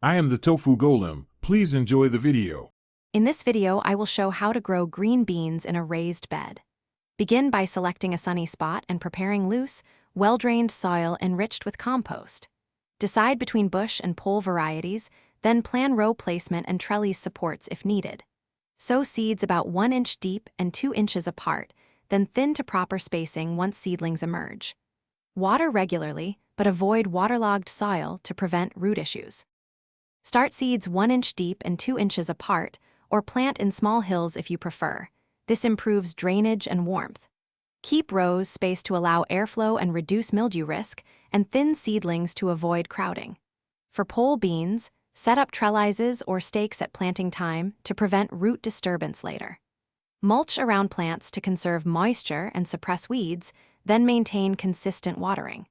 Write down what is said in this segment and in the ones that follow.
I am the Tofu Golem. Please enjoy the video. In this video, I will show how to grow green beans in a raised bed. Begin by selecting a sunny spot and preparing loose, well-drained soil enriched with compost. Decide between bush and pole varieties, then plan row placement and trellis supports if needed. Sow seeds about 1 inch deep and 2 inches apart, then thin to proper spacing once seedlings emerge. Water regularly, but avoid waterlogged soil to prevent root issues. Start seeds 1 inch deep and 2 inches apart, or plant in small hills if you prefer. This improves drainage and warmth. Keep rows spaced to allow airflow and reduce mildew risk, and thin seedlings to avoid crowding. For pole beans, set up trellises or stakes at planting time to prevent root disturbance later. Mulch around plants to conserve moisture and suppress weeds, then maintain consistent watering.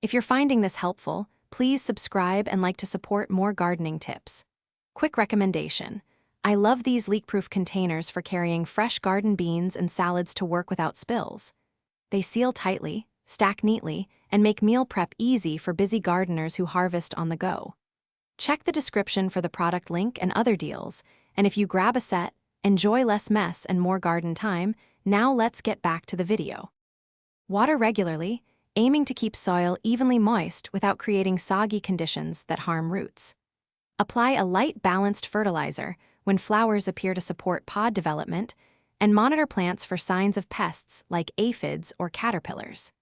If you're finding this helpful, please subscribe and like to support more gardening tips. Quick recommendation: I love these leak-proof containers for carrying fresh garden beans and salads to work without spills. They seal tightly, stack neatly, and make meal prep easy for busy gardeners who harvest on the go. Check the description for the product link and other deals, and if you grab a set, enjoy less mess and more garden time. Now let's get back to the video. Water regularly, aiming to keep soil evenly moist without creating soggy conditions that harm roots. Apply a light, balanced fertilizer when flowers appear to support pod development, and monitor plants for signs of pests like aphids or caterpillars.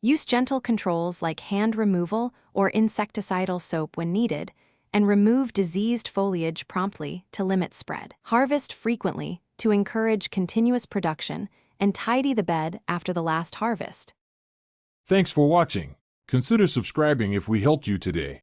Use gentle controls like hand removal or insecticidal soap when needed, and remove diseased foliage promptly to limit spread. Harvest frequently to encourage continuous production, and tidy the bed after the last harvest. Thanks for watching. Consider subscribing if we helped you today.